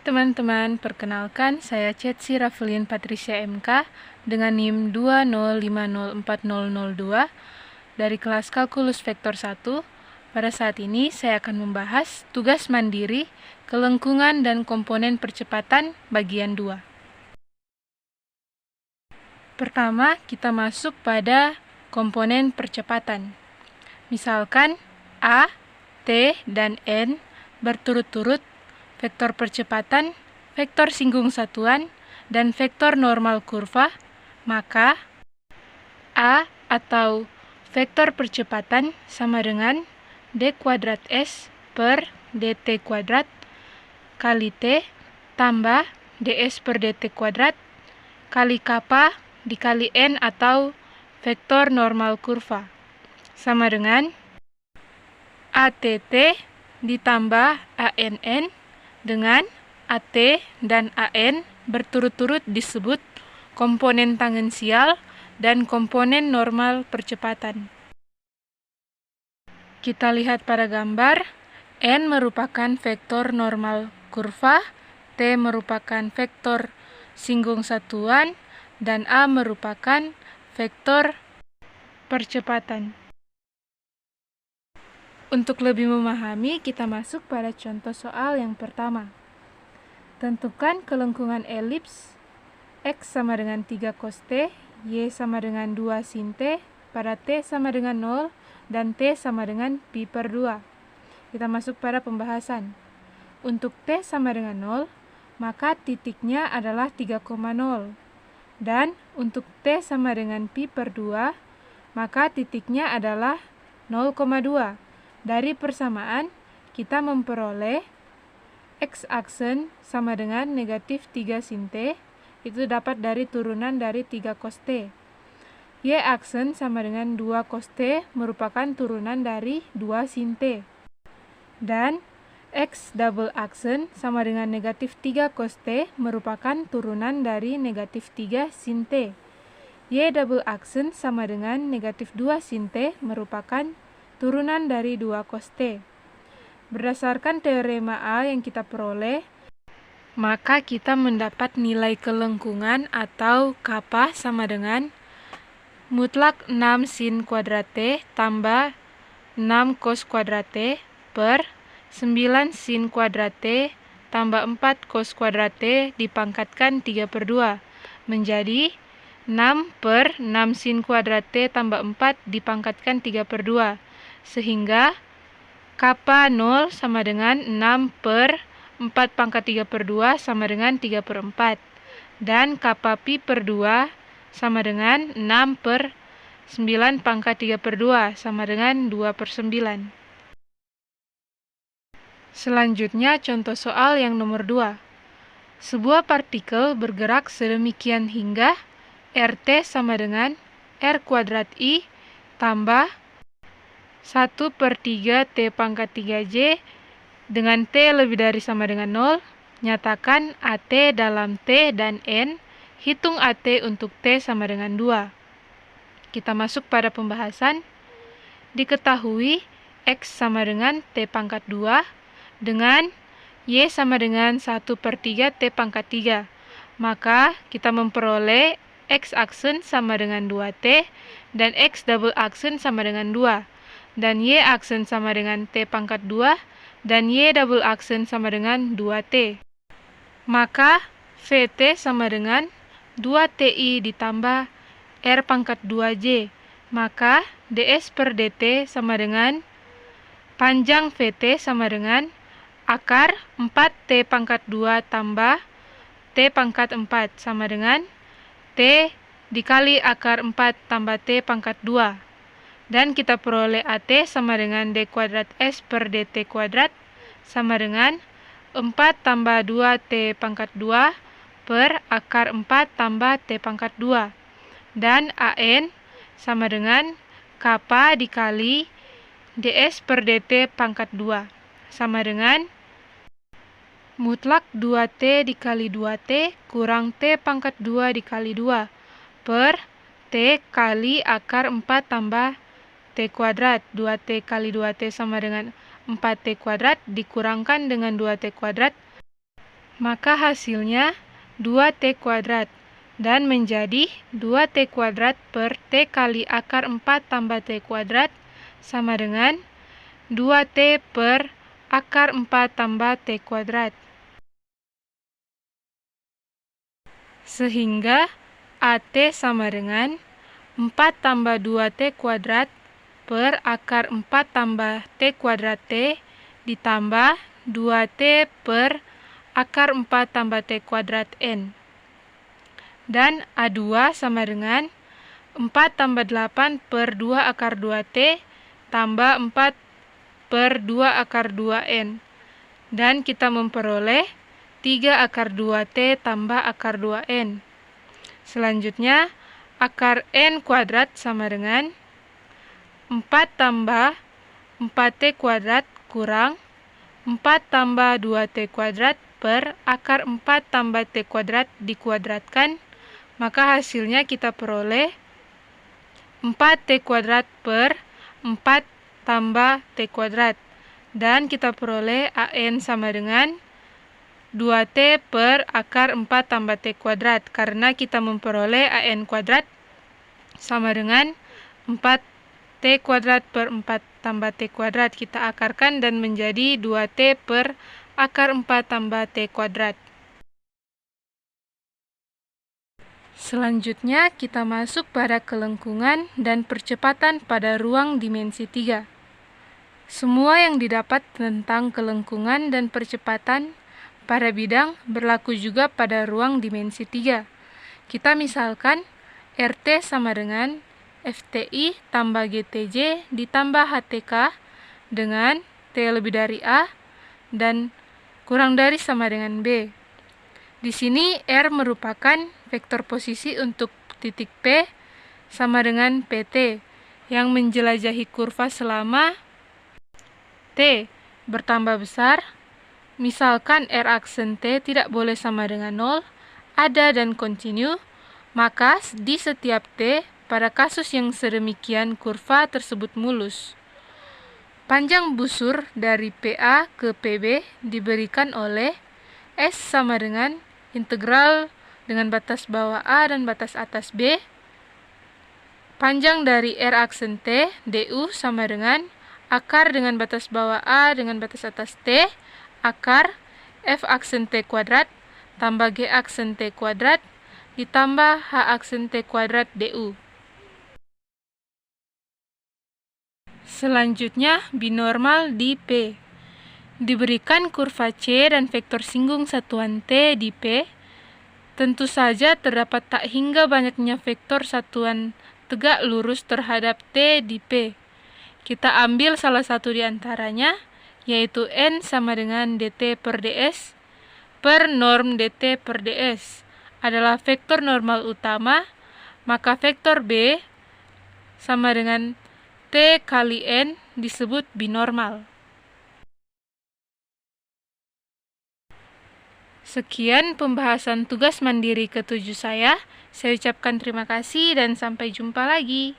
teman-teman, perkenalkan saya Chetsi Rafelin Patricia MK dengan NIM 205040002 dari kelas Kalkulus Vektor 1. Pada saat ini saya akan membahas tugas mandiri, kelengkungan dan komponen percepatan bagian 2. Pertama, kita masuk pada komponen percepatan. Misalkan A, T, dan N berturut-turut vektor percepatan, vektor singgung satuan, dan vektor normal kurva, maka A atau vektor percepatan sama dengan d kuadrat S per dt kuadrat kali T tambah ds per dt kuadrat kali kappa dikali N atau vektor normal kurva sama dengan ATT ditambah ANN dengan AT dan AN berturut-turut disebut komponen tangensial dan komponen normal percepatan. Kita lihat pada gambar, N merupakan vektor normal kurva, T merupakan vektor singgung satuan, dan A merupakan vektor percepatan. Untuk lebih memahami, kita masuk pada contoh soal yang pertama. Tentukan kelengkungan elips X sama dengan 3 cos T, Y sama dengan 2 sin T, pada T sama dengan 0, dan T sama dengan pi per 2. Kita masuk pada pembahasan. Untuk T sama dengan 0, maka titiknya adalah 3,0. Dan untuk T sama dengan pi per 2, maka titiknya adalah 0,2. Dari persamaan, kita memperoleh X aksen sama dengan negatif 3 sin T, itu dapat dari turunan dari 3 cos T. Y aksen sama dengan 2 cos T merupakan turunan dari 2 sin T. Dan X double aksen sama dengan negatif 3 cos T merupakan turunan dari negatif 3 sin T. Y double aksen sama dengan negatif 2 sin T merupakan turunan dari 2 cos T. Berdasarkan teorema A yang kita peroleh, maka kita mendapat nilai kelengkungan atau kappa sama dengan mutlak 6 sin kuadrat T tambah 6 cos kuadrat T per 9 sin kuadrat T tambah 4 cos kuadrat T dipangkatkan 3 per 2 menjadi 6 per 6 sin kuadrat T tambah 4 dipangkatkan 3 per 2. Sehingga kappa 0 sama dengan 6 per 4 pangkat 3 per 2 sama dengan 3 per 4. Dan kappa pi per 2 sama dengan 6 per 9 pangkat 3 per 2 sama dengan 2 per 9. Selanjutnya contoh soal yang nomor 2. Sebuah partikel bergerak sedemikian hingga RT sama dengan R kuadrat I tambah 1 per 3 T pangkat 3J dengan T lebih dari sama dengan 0, nyatakan AT dalam T dan N, hitung AT untuk T sama dengan 2. Kita masuk pada pembahasan. Diketahui X sama dengan T pangkat 2 dengan Y sama dengan 1 per 3 T pangkat 3. Maka kita memperoleh X aksen sama dengan 2T dan X double aksen sama dengan 2. Dan Y aksen sama dengan T pangkat 2, dan Y double aksen sama dengan 2T. Maka VT sama dengan 2TI ditambah R pangkat 2J. Maka ds per dt sama dengan panjang VT sama dengan akar 4T pangkat 2 tambah T pangkat 4 sama dengan T dikali akar 4 tambah T pangkat 2. Dan kita peroleh AT sama dengan d kuadrat S per dt kuadrat sama dengan 4 tambah 2T pangkat 2 per akar 4 tambah T pangkat 2. Dan AN sama dengan kappa dikali ds per dt pangkat 2 sama dengan mutlak 2T dikali 2T kurang T pangkat 2 dikali 2 per T kali akar 4 tambah T kuadrat. 2T kali 2T sama dengan 4T kuadrat dikurangkan dengan 2T kuadrat maka hasilnya 2T kuadrat dan menjadi 2T kuadrat per T kali akar 4 tambah T kuadrat sama dengan 2T per akar 4 tambah T kuadrat. Sehingga AT sama dengan 4 tambah 2T kuadrat per akar 4 tambah T kuadrat T ditambah 2T per akar 4 tambah T kuadrat N. Dan A2 sama dengan 4 tambah 8 per 2 akar 2T tambah 4 per 2 akar 2N. Dan kita memperoleh 3 akar 2T tambah akar 2N. Selanjutnya, akar N kuadrat sama dengan 4 tambah 4T kuadrat kurang 4 tambah 2T kuadrat per akar 4 tambah T kuadrat dikuadratkan, maka hasilnya kita peroleh 4T kuadrat per 4 tambah T kuadrat. Dan kita peroleh AN sama dengan 2T per akar 4 tambah T kuadrat, karena kita memperoleh AN kuadrat sama dengan 4T kuadrat per 4 tambah T kuadrat. Kita akarkan dan menjadi 2T per akar 4 tambah T kuadrat. Selanjutnya kita masuk pada kelengkungan dan percepatan pada ruang dimensi 3. Semua yang didapat tentang kelengkungan dan percepatan pada bidang berlaku juga pada ruang dimensi 3. Kita misalkan RT sama dengan FTI tambah GTJ ditambah HTK dengan T lebih dari A dan kurang dari sama dengan B. Di sini R merupakan vektor posisi untuk titik P sama dengan PT yang menjelajahi kurva selama T bertambah besar. Misalkan R aksen T tidak boleh sama dengan 0, ada dan kontinu, maka di setiap T, pada kasus yang sedemikian kurva tersebut mulus. Panjang busur dari PA ke PB diberikan oleh S sama dengan integral dengan batas bawah A dan batas atas B. Panjang dari R aksen T, DU sama dengan akar dengan batas bawah A dengan batas atas T, akar F aksen T kuadrat tambah G aksen T kuadrat ditambah H aksen T kuadrat DU. Selanjutnya, binormal di P. Diberikan kurva C dan vektor singgung satuan T di P, tentu saja terdapat tak hingga banyaknya vektor satuan tegak lurus terhadap T di P. Kita ambil salah satu di antaranya, yaitu N sama dengan dt per ds per norm dt per ds adalah vektor normal utama, maka vektor B sama dengan T kali N disebut binormal. Sekian pembahasan tugas mandiri ke-7 saya. Saya ucapkan terima kasih dan sampai jumpa lagi.